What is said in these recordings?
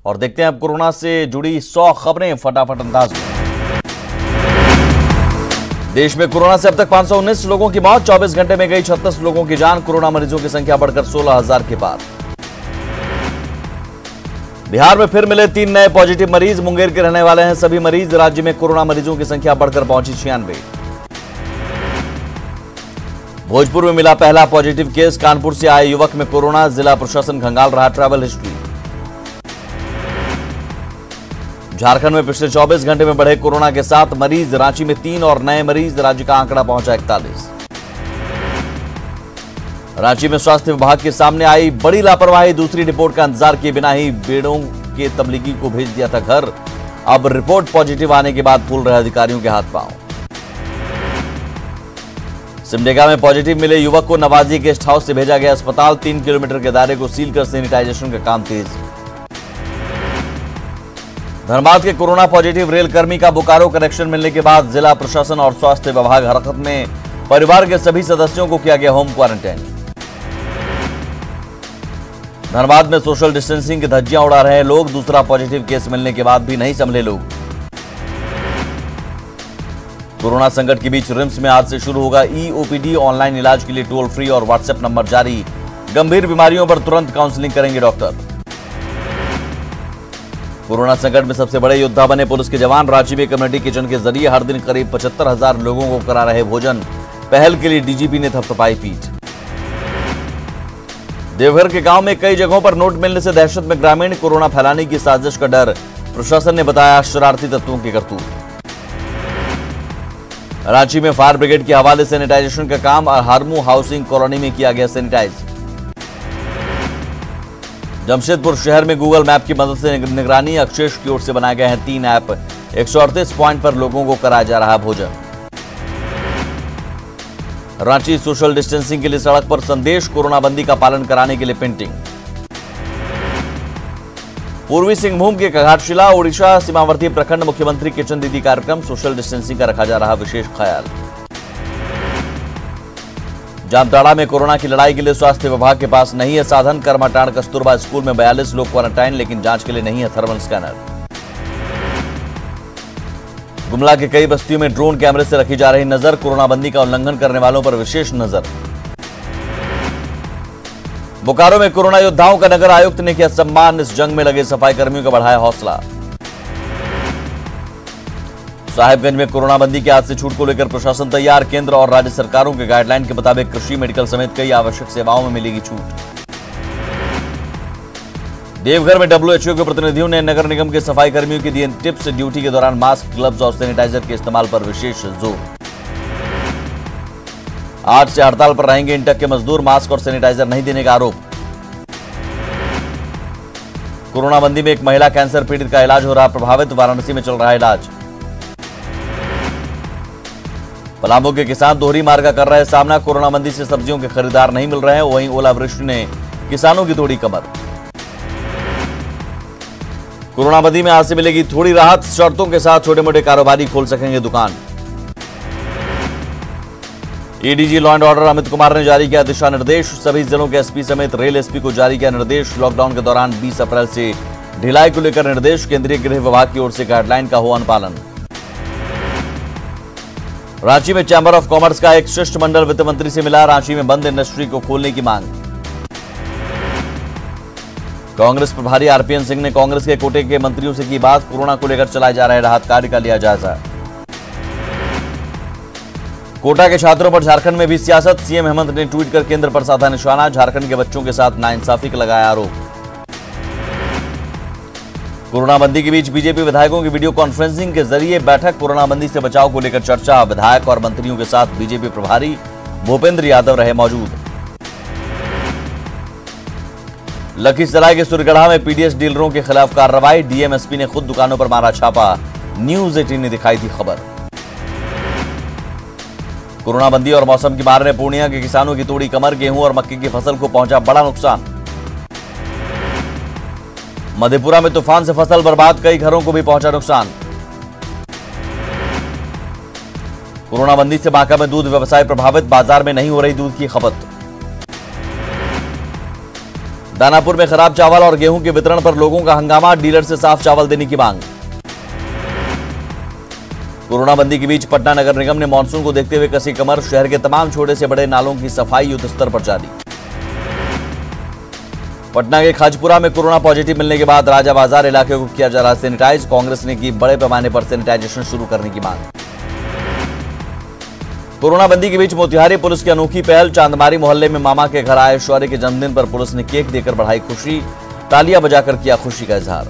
और देखते हैं अब कोरोना से जुड़ी 100 खबरें फटाफट अंदाज में। देश में कोरोना से अब तक 519 लोगों की मौत, 24 घंटे में गई 36 लोगों की जान। कोरोना मरीजों की संख्या बढ़कर 16,000 के पार। बिहार में फिर मिले 3 नए पॉजिटिव मरीज, मुंगेर के रहने वाले हैं सभी मरीज। राज्य में कोरोना मरीजों की संख्या बढ़कर पहुंची 96। भोजपुर में मिला पहला पॉजिटिव केस, कानपुर से आए युवक में कोरोना। जिला प्रशासन खंगाल रहा ट्रैवल हिस्ट्री। झारखंड में पिछले 24 घंटे में बढ़े कोरोना के 7 मरीज, रांची में 3 और नए मरीज। राज्य का आंकड़ा पहुंचा 41। रांची में स्वास्थ्य विभाग के सामने आई बड़ी लापरवाही, दूसरी रिपोर्ट का इंतजार किए बिना ही बेड़ों के तबलीगी को भेज दिया था घर। अब रिपोर्ट पॉजिटिव आने के बाद फूल रहे अधिकारियों के हाथ पांव। सिमडेगा में पॉजिटिव मिले युवक को नवाजी गेस्ट हाउस से भेजा गया अस्पताल। 3 किलोमीटर के दायरे को सील कर सैनिटाइजेशन का काम तेज। धनबाद के कोरोना पॉजिटिव रेल कर्मी का बोकारो कनेक्शन मिलने के बाद जिला प्रशासन और स्वास्थ्य विभाग हरकत में। परिवार के सभी सदस्यों को किया गया होम क्वारंटाइन। धनबाद में सोशल डिस्टेंसिंग की धज्जियां उड़ा रहे लोग, दूसरा पॉजिटिव केस मिलने के बाद भी नहीं संभले लोग। कोरोना संकट के बीच रिम्स में आज से शुरू होगा ईओपीडी। ऑनलाइन इलाज के लिए टोल फ्री और व्हाट्सएप नंबर जारी। गंभीर बीमारियों पर तुरंत काउंसलिंग करेंगे डॉक्टर। कोरोना संकट में सबसे बड़े योद्धा बने पुलिस के जवान। रांची में कम्युनिटी किचन के जरिए हर दिन करीब 75,000 लोगों को करा रहे भोजन। पहल के लिए डीजीपी ने थपथपाई पीठ। देवघर के गांव में कई जगहों पर नोट मिलने से दहशत में ग्रामीण। कोरोना फैलाने की साजिश का डर, प्रशासन ने बताया शरारती तत्वों की करतूत। रांची में फायर ब्रिगेड के हवाले से सैनिटाइजेशन का काम और हारमू हाउसिंग कॉलोनी में किया गया सैनिटाइज। जमशेदपुर शहर में गूगल मैप की मदद से निगरानी। अक्षेश की ओर से बनाए गए हैं 3 ऐप। 138 पॉइंट पर लोगों को कराया जा रहा भोजन। रांची सोशल डिस्टेंसिंग के लिए सड़क पर संदेश, कोरोना बंदी का पालन कराने के लिए पेंटिंग। पूर्वी सिंहभूम के घाटशिला ओडिशा सीमावर्ती प्रखंड मुख्यमंत्री किचन दीदी कार्यक्रम। सोशल डिस्टेंसिंग का रखा जा रहा विशेष ख्याल। जामताड़ा में कोरोना की लड़ाई के लिए स्वास्थ्य विभाग के पास नहीं है साधन। करमाटांड़ कस्तूरबा स्कूल में 42 लोग क्वारंटाइन, लेकिन जांच के लिए नहीं है थर्मल स्कैनर। गुमला के कई बस्तियों में ड्रोन कैमरे से रखी जा रही नजर। कोरोना बंदी का उल्लंघन करने वालों पर विशेष नजर। बोकारो में कोरोना योद्धाओं का नगर आयुक्त ने किया सम्मान। इस जंग में लगे सफाई कर्मियों का बढ़ाया हौसला। साहिबगंज में कोरोना बंदी के आज से छूट को लेकर प्रशासन तैयार। केंद्र और राज्य सरकारों के गाइडलाइन के मुताबिक कृषि, मेडिकल समेत कई आवश्यक सेवाओं में मिलेगी छूट। देवघर में डब्ल्यूएचओ के प्रतिनिधियों ने नगर निगम के सफाई कर्मियों की दिए टिप्स। ड्यूटी के दौरान मास्क, ग्लव्स और सैनिटाइजर के इस्तेमाल पर विशेष जोर। आज से हड़ताल पर रहेंगे इंटक के मजदूर। मास्क और सैनिटाइजर नहीं देने का आरोप। कोरोना बंदी में एक महिला कैंसर पीड़ित का इलाज हो रहा प्रभावित। वाराणसी में चल रहा इलाज। पलामू के किसान दोहरी मार का कर रहे सामना। कोरोना बंदी से सब्जियों के खरीदार नहीं मिल रहे हैं, वहीं ओलावृष्टि ने किसानों की तोड़ी कमर। कोरोना बंदी में आज से मिलेगी थोड़ी राहत। शर्तों के साथ छोटे मोटे कारोबारी खोल सकेंगे दुकान। ADG law and order Amit Kumar ने जारी किया दिशा निर्देश। सभी जिलों के एसपी समेत रेल एसपी को जारी किया निर्देश। लॉकडाउन के दौरान 20 अप्रैल से ढिलाई को लेकर निर्देश। केंद्रीय गृह विभाग की ओर से गाइडलाइन का हो अनुपालन। रांची में चैंबर ऑफ कॉमर्स का एक शिष्टमंडल वित्त मंत्री से मिला। रांची में बंद इंडस्ट्री को खोलने की मांग। कांग्रेस प्रभारी आरपीएन सिंह ने कांग्रेस के कोटे के मंत्रियों से की बात। कोरोना को लेकर चलाए जा रहे राहत कार्य का लिया जायजा। कोटा के छात्रों पर झारखंड में भी सियासत। सीएम हेमंत ने ट्वीट कर केंद्र पर साधा निशाना। झारखंड के बच्चों के साथ नाइंसाफी का लगाया आरोप। कोरोना बंदी के बीच बीजेपी विधायकों की वीडियो कॉन्फ्रेंसिंग के जरिए बैठक। कोरोना बंदी से बचाव को लेकर चर्चा। विधायक और मंत्रियों के साथ बीजेपी प्रभारी भूपेंद्र यादव रहे मौजूद। लखीसराय के सुरगढ़ा में पीडीएस डीलरों के खिलाफ कार्रवाई। डीएमएसपी ने खुद दुकानों पर मारा छापा। न्यूज 18 ने दिखाई थी खबर। कोरोना बंदी और मौसम की मार ने पूर्णिया के किसानों की तोड़ी कमर। गेहूं और मक्के की फसल को पहुंचा बड़ा नुकसान। मधेपुरा में तूफान से फसल बर्बाद। कई घरों को भी पहुंचा नुकसान। कोरोना बंदी से बांका में दूध व्यवसाय प्रभावित। बाजार में नहीं हो रही दूध की खपत। दानापुर में खराब चावल और गेहूं के वितरण पर लोगों का हंगामा, डीलर से साफ चावल देने की मांग। कोरोना बंदी के बीच पटना नगर निगम ने मानसून को देखते हुए कसी कमर, शहर के तमाम छोटे से बड़े नालों की सफाई युद्ध स्तर पर जारी। पटना के खाजपुरा में कोरोना पॉजिटिव मिलने के बाद राजा बाजार इलाके को किया जा रहा सैनिटाइज, कांग्रेस ने की बड़े पैमाने पर सैनिटाइजेशन शुरू करने की मांग। कोरोना बंदी के बीच मोतिहारी पुलिस की अनोखी पहल, चांदमारी मोहल्ले में मामा के घर आए शौर्य के जन्मदिन पर पुलिस ने केक देकर बढ़ाई खुशी, तालियां बजाकर किया खुशी का इजहार।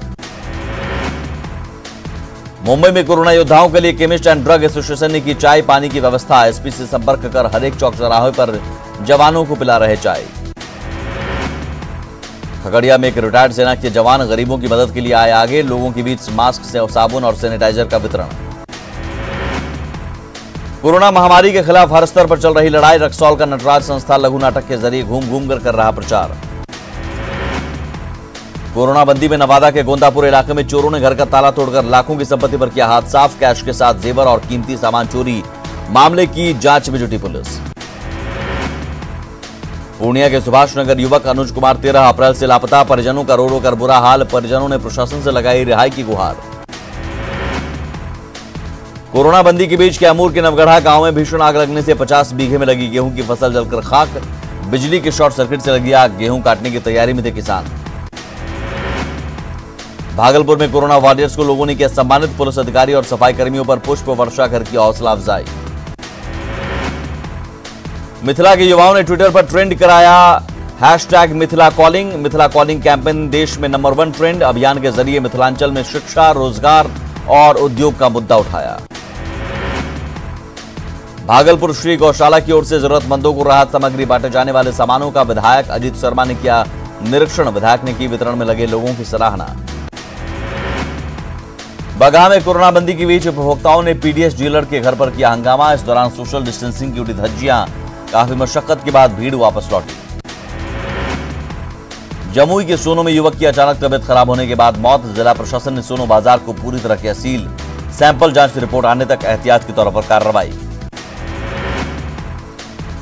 मुंबई में कोरोना योद्धाओं के लिए केमिस्ट एंड ड्रग एसोसिएशन ने की चाय पानी की व्यवस्था, एसपी से संपर्क कर हर एक चौक चौराहे पर जवानों को पिला रहे चाय। खगड़िया में एक रिटायर्ड सेना के जवान गरीबों की मदद के लिए आए आगे, लोगों के बीच मास्क से साबुन और सैनिटाइजर का वितरण। कोरोना महामारी के खिलाफ हर स्तर पर चल रही लड़ाई, रक्सौल का नटराज संस्था लघु नाटक के जरिए घूम घूम कर रहा प्रचार। कोरोना बंदी में नवादा के गोंदापुर इलाके में चोरों ने घर का ताला तोड़कर लाखों की संपत्ति पर किया हाथ साफ, कैश के साथ जेवर और कीमती सामान चोरी, मामले की जांच में जुटी पुलिस। पूर्णिया के सुभाष नगर युवक अनुज कुमार 13 अप्रैल से लापता, परिजनों का रो रो कर बुरा हाल, परिजनों ने प्रशासन से लगाई रिहाई की गुहार। कोरोना बंदी के बीच कैमूर के नवगढ़ा गांव में भीषण आग लगने से 50 बीघे में लगी गेहूं की फसल जलकर खाक, बिजली के शॉर्ट सर्किट से लगी आग, गेहूं काटने की तैयारी में थे किसान। भागलपुर में कोरोना वॉरियर्स को लोगों ने किया सम्मानित, पुलिस अधिकारी और सफाई कर्मियों पर पुष्प वर्षा कर की हौसला अफजाई। मिथिला के युवाओं ने ट्विटर पर ट्रेंड कराया हैशटैग मिथिला कॉलिंग कैंपेन देश में नंबर 1 ट्रेंड, अभियान के जरिए मिथिलांचल में शिक्षा, रोजगार और उद्योग का मुद्दा उठाया। भागलपुर श्री गौशाला की ओर से जरूरतमंदों को राहत सामग्री बांटे जाने वाले सामानों का विधायक अजीत शर्मा ने किया निरीक्षण, विधायक ने की वितरण में लगे लोगों की सराहना। बगहा में कोरोना बंदी के बीच उपभोक्ताओं ने पीडीएस डीलर के घर पर किया हंगामा, इस दौरान सोशल डिस्टेंसिंग की उड़ी धज्जियां, काफी मशक्कत के बाद भीड़ वापस लौटी। जमुई के सोनो में युवक की अचानक तबियत खराब होने के बाद मौत, जिला प्रशासन ने सोनो बाजार को पूरी तरह किया सील, सैंपल जांच की रिपोर्ट आने तक एहतियात के तौर पर कार्रवाई।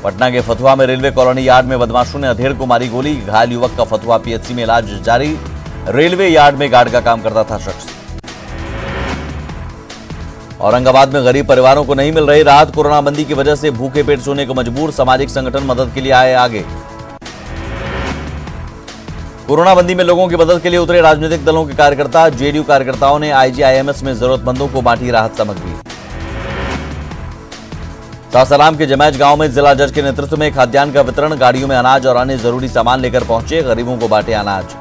पटना के फतुहा में रेलवे कॉलोनी यार्ड में बदमाशों ने अधेड़ को मारी गोली, घायल युवक का फतुहा पीएचसी में इलाज जारी, रेलवे यार्ड में गार्ड का काम करता था शख्स। औरंगाबाद में गरीब परिवारों को नहीं मिल रही राहत, कोरोना बंदी की वजह से भूखे पेट सोने को मजबूर, सामाजिक संगठन मदद के लिए आए आगे। कोरोना बंदी में लोगों की मदद के लिए उतरे राजनीतिक दलों के कार्यकर्ता, जेडीयू कार्यकर्ताओं ने आईजीआईएमएस में जरूरतमंदों को बांटी राहत सामग्री। सासाराम के जमैज गांव में जिला जज के नेतृत्व में खाद्यान्न का वितरण, गाड़ियों में अनाज और अन्य जरूरी सामान लेकर पहुंचे, गरीबों को बांटे अनाज।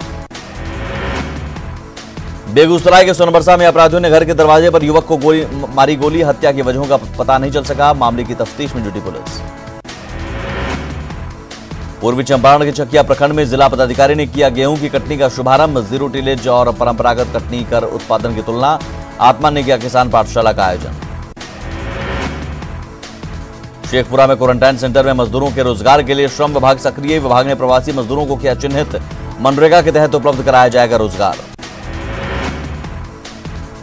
बेगूसराय के सोनबरसा में अपराधियों ने घर के दरवाजे पर युवक को मारी गोली, हत्या की वजहों का पता नहीं चल सका, मामले की तफ्तीश में जुटी पुलिस। पूर्वी चंपारण के चकिया प्रखंड में जिला पदाधिकारी ने किया गेहूं की कटनी का शुभारंभ, जीरो टिलेज और परंपरागत कटनी कर उत्पादन की तुलना, आत्मा ने किया किसान पाठशाला का आयोजन। शेखपुरा में क्वारंटाइन सेंटर में मजदूरों के रोजगार के लिए श्रम विभाग सक्रिय, विभाग ने प्रवासी मजदूरों को किया चिन्हित, मनरेगा के तहत उपलब्ध कराया जाएगा रोजगार।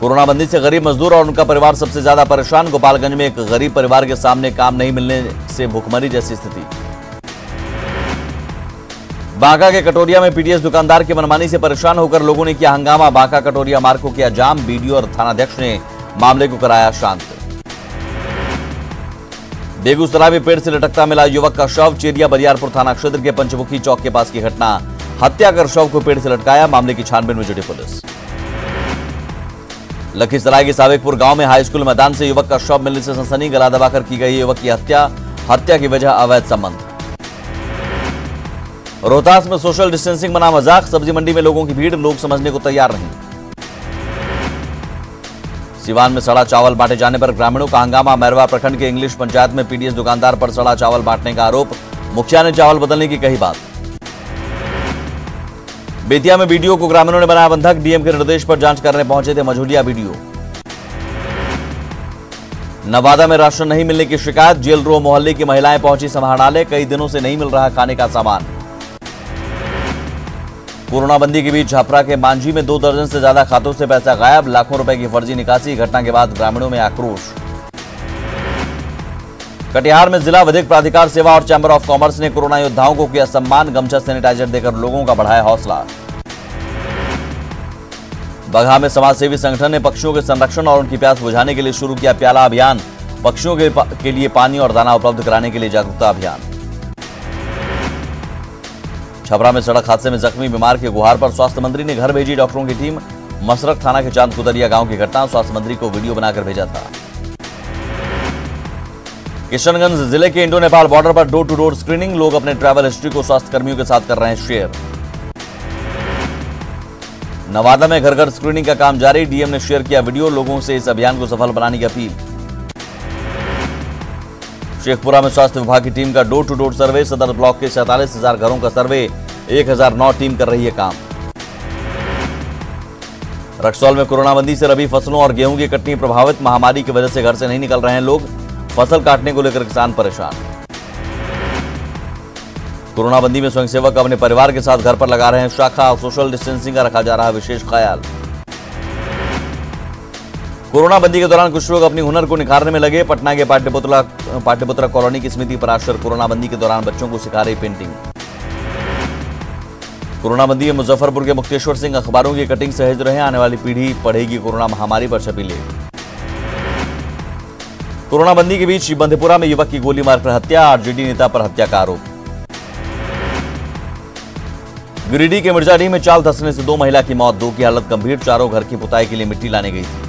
कोरोना बंदी से गरीब मजदूर और उनका परिवार सबसे ज्यादा परेशान, गोपालगंज में एक गरीब परिवार के सामने काम नहीं मिलने से भूखमरी जैसी स्थिति। बांका के कटोरिया में पीडीएस दुकानदार की मनमानी से परेशान होकर लोगों ने किया हंगामा, बांका कटोरिया मार्ग को किया जाम, बीडीओ और थानाध्यक्ष ने मामले को कराया शांत। बेगूसराय में पेड़ से लटकता मिला युवक का शव, चेरिया बरियारपुर थाना क्षेत्र के पंचमुखी चौक के पास की घटना, हत्या कर शव को पेड़ से लटकाया, मामले की छानबीन में जुटी पुलिस। लखीसराय के सावेकपुर गांव में हाई स्कूल मैदान से युवक का शव मिलने से सनसनी, गला दबाकर की गई युवक की हत्या की वजह अवैध संबंध। रोहतास में सोशल डिस्टेंसिंग बना मजाक, सब्जी मंडी में लोगों की भीड़, लोग समझने को तैयार नहीं। सिवान में सड़ा चावल बांटे जाने पर ग्रामीणों का हंगामा, मैरवा प्रखंड के इंग्लिश पंचायत में पीडीएस दुकानदार पर सड़ा चावल बांटने का आरोप, मुखिया ने चावल बदलने की कही बात। बेतिया में बीडीओ को ग्रामीणों ने बनाया बंधक, डीएम के निर्देश पर जांच करने पहुंचे थे मझोलिया बीडीओ। नवादा में राशन नहीं मिलने की शिकायत, जेल रो मोहल्ले की महिलाएं पहुंची समाहरणालय, कई दिनों से नहीं मिल रहा खाने का सामान। कोरोना बंदी के बीच छपरा के मांझी में 2 दर्जन से ज्यादा खातों से पैसा गायब, लाखों रुपए की फर्जी निकासी, घटना के बाद ग्रामीणों में आक्रोश। कटिहार में जिला विधिक प्राधिकार सेवा और चैंबर ऑफ कॉमर्स ने कोरोना योद्धाओं को किया सम्मान, गमछा सैनिटाइजर देकर लोगों का बढ़ाया हौसला। बगहा में समाजसेवी संगठन ने पक्षियों के संरक्षण और उनकी प्यास बुझाने के लिए शुरू किया प्याला अभियान, पक्षियों के लिए पानी और दाना उपलब्ध कराने के लिए जागरूकता अभियान। छपरा में सड़क हादसे में जख्मी बीमार के गुहार पर स्वास्थ्य मंत्री ने घर भेजी डॉक्टरों की टीम, मसरक थाना के चांद कुदरिया गांव की घटना, स्वास्थ्य मंत्री को वीडियो बनाकर भेजा था। किशनगंज जिले के इंडो नेपाल बॉर्डर पर डोर टू डोर स्क्रीनिंग, लोग अपने ट्रैवल हिस्ट्री को स्वास्थ्य कर्मियों के साथ कर रहे हैं शेयर। नवादा में घर घर स्क्रीनिंग का काम जारी, डीएम ने शेयर किया वीडियो, लोगों से इस अभियान को सफल बनाने की अपील। शेखपुरा में स्वास्थ्य विभाग की टीम का डोर टू डोर सर्वे, सदर ब्लॉक के 47,000 घरों का सर्वे, 1009 टीम कर रही है काम। रक्सौल में कोरोना बंदी से रबी फसलों और गेहूं की कटनी प्रभावित, महामारी की वजह से घर से नहीं निकल रहे हैं लोग, फसल काटने को लेकर किसान परेशान। कोरोना बंदी में स्वयंसेवक अपने परिवार के साथ घर पर लगा रहे हैं शाखा, सोशल डिस्टेंसिंग का रखा जा रहा है विशेष ख्याल। कोरोना बंदी के दौरान कुछ लोग अपनी हुनर को निखारने में लगे, पटना के पाटलिपुत्रा कॉलोनी की स्मृति पराशर कोरोना बंदी के दौरान बच्चों को सिखा रही पेंटिंग। कोरोना बंदी में मुजफ्फरपुर के मुक्तेश्वर सिंह अखबारों की कटिंग सहेज रहे हैं, आने वाली पीढ़ी पढ़ेगी कोरोना महामारी पर छपी लेख। कोरोना बंदी के बीच बंदीपुरा में युवक की गोली मारकर हत्या, आरजेडी नेता पर हत्या का आरोप। गिरिडीह के मिर्जाडीह में चाल धंसने से 2 महिला की मौत, 2 की हालत गंभीर, चारों घर की पुताई के लिए मिट्टी लाने गई थी।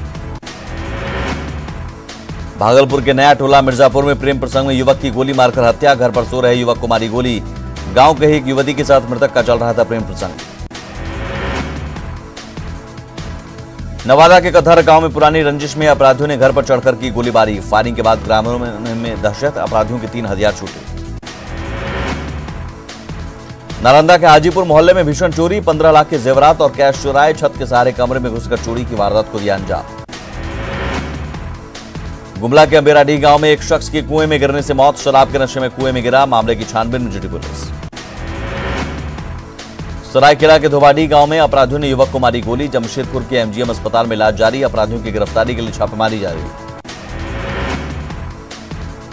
भागलपुर के नया टोला मिर्जापुर में प्रेम प्रसंग में युवक की गोली मारकर हत्या, घर पर सो रहे युवक को मारी गोली, गांव के ही एक युवती के साथ मृतक का चल रहा था प्रेम प्रसंग। नवादा के कथर गांव में पुरानी रंजिश में अपराधियों ने घर पर चढ़कर की गोलीबारी, फायरिंग के बाद ग्रामीणों में दहशत, अपराधियों के 3 हथियार छूटे। नालंदा के हाजीपुर मोहल्ले में भीषण चोरी, 15 लाख के जेवरात और कैश चुराए, छत के सहारे कमरे में घुसकर चोरी की वारदात को दिया अंजाम। गुमला के अंबेराडीह गांव में एक शख्स की कुएं में गिरने से मौत, शराब के नशे में कुएं में गिरा, मामले की छानबीन में जुटी पुलिस। सरायकेला के धोबाडीह गांव में अपराधियों ने युवक को मारी गोली, जमशेदपुर के एमजीएम अस्पताल में इलाज जारी, अपराधियों की गिरफ्तारी के लिए छापेमारी जारी।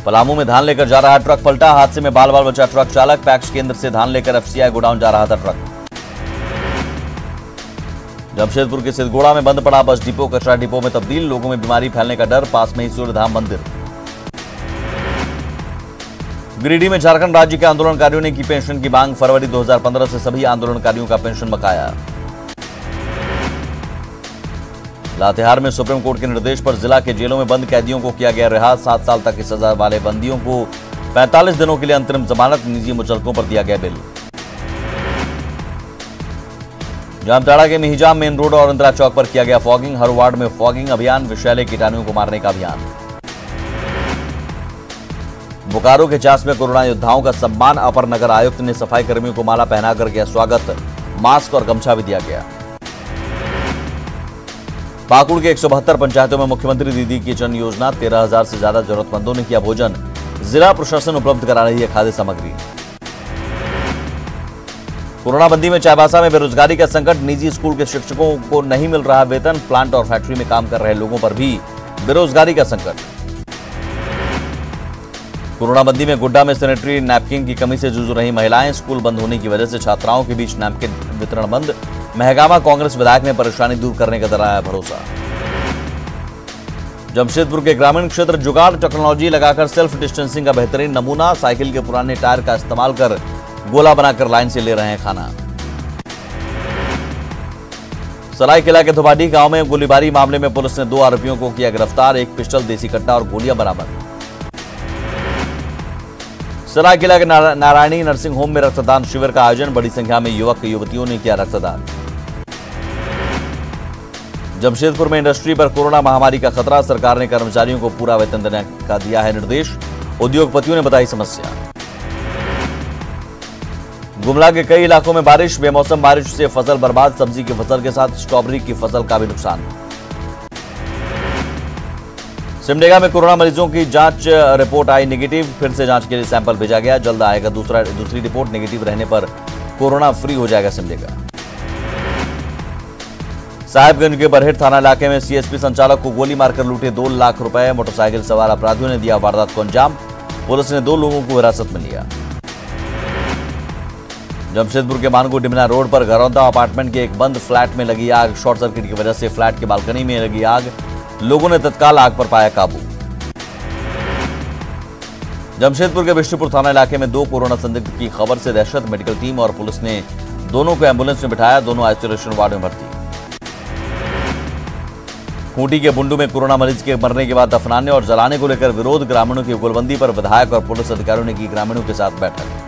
पलामू में धान लेकर जा रहा ट्रक पलटा, हादसे में बाल बाल बचा ट्रक चालक, पैक्स केंद्र से धान लेकर एफसीआई गोडाउन जा रहा था ट्रक। जमशेदपुर के सिद्धगोड़ा में बंद पड़ा बस डिपो, कचरा डिपो में तब्दील, लोगों में बीमारी फैलने का डर, पास में ही सूर्यधाम मंदिर। गिरिडीह में झारखंड राज्य के आंदोलनकारियों ने की पेंशन की मांग, फरवरी 2015 से सभी आंदोलनकारियों का पेंशन बकाया। लातेहार में सुप्रीम कोर्ट के निर्देश पर जिला के जेलों में बंद कैदियों को किया गया रिहा, 7 साल तक की सजा वाले बंदियों को 45 दिनों के लिए अंतरिम जमानत, निजी मुचलकों पर दिया गया बिल। जामताड़ा के मिहिजाम मेन रोड और इंदिरा चौक पर किया गया फॉगिंग, हर वार्ड में फॉगिंग अभियान, विषैले कीटाणुओं को मारने का अभियान। बोकारो के चास में कोरोना योद्धाओं का सम्मान, अपर नगर आयुक्त ने सफाई कर्मियों को माला पहनाकर किया स्वागत, मास्क और गमछा भी दिया गया। पाकुड़ के 172 पंचायतों में मुख्यमंत्री दीदी किचन योजना, 13,000 से ज्यादा जरूरतमंदों ने किया भोजन, जिला प्रशासन उपलब्ध करा रही है खाद्य सामग्री। कोरोना बंदी में चाईबासा में बेरोजगारी का संकट, निजी स्कूल के शिक्षकों को नहीं मिल रहा वेतन, प्लांट और फैक्ट्री में काम कर रहे लोगों पर भी बेरोजगारी का संकट। कोरोना बंदी में गोड्डा में सैनिटरी नैपकिन की कमी से जूझ रही महिलाएं, स्कूल बंद होने की वजह से छात्राओं के बीच नैपकिन वितरण बंद, महगामा कांग्रेस विधायक ने परेशानी दूर करने का दिलाया भरोसा। जमशेदपुर के ग्रामीण क्षेत्र जुगाड़ टेक्नोलॉजी लगाकर सेल्फ डिस्टेंसिंग का बेहतरीन नमूना, साइकिल के पुराने टायर का इस्तेमाल कर गोला बनाकर लाइन से ले रहे हैं खाना। सरायकेला के धोबाडीह गांव में गोलीबारी मामले में पुलिस ने 2 आरोपियों को किया गिरफ्तार, एक पिस्टल, देसी कट्टा और गोलियां बरामद। सरायकेला के नारायणी नर्सिंग होम में रक्तदान शिविर का आयोजन, बड़ी संख्या में युवक युवतियों ने किया रक्तदान। जमशेदपुर में इंडस्ट्री पर कोरोना महामारी का खतरा, सरकार ने कर्मचारियों को पूरा वेतन देने का दिया है निर्देश, उद्योगपतियों ने बताई समस्या। गुमला के कई इलाकों में बारिश, बेमौसम बारिश से फसल बर्बाद, सब्जी की फसल के साथ स्ट्रॉबेरी की फसल का भी नुकसान। सिमडेगा में कोरोना मरीजों की जांच रिपोर्ट आई नेगेटिव, फिर से जांच के लिए सैंपल भेजा गया, जल्द आएगा दूसरी रिपोर्ट नेगेटिव रहने पर कोरोना फ्री हो जाएगा सिमडेगा। साहिबगंज के बरहेट थाना इलाके में सीएसपी संचालक को गोली मारकर लूटे 2 लाख रुपए, मोटरसाइकिल सवार अपराधियों ने दिया वारदात को अंजाम, पुलिस ने 2 लोगों को हिरासत में लिया। जमशेदपुर के मानगो डिमना रोड पर घरौंदा अपार्टमेंट के एक बंद फ्लैट में लगी आग। शॉर्ट सर्किट की वजह से फ्लैट के बालकनी में लगी आग। लोगों ने तत्काल आग पर पाया काबू। जमशेदपुर के विष्णुपुर थाना इलाके में 2 कोरोना संदिग्ध की खबर से दहशत। मेडिकल टीम और पुलिस ने दोनों को एम्बुलेंस में बिठाया। दोनों आइसोलेशन वार्ड में भर्ती। खूंटी के बुंडू में कोरोना मरीज के मरने के बाद दफनाने और जलाने को लेकर विरोध। ग्रामीणों की गोलबंदी पर विधायक और पुलिस अधिकारियों ने की ग्रामीणों के साथ बैठक।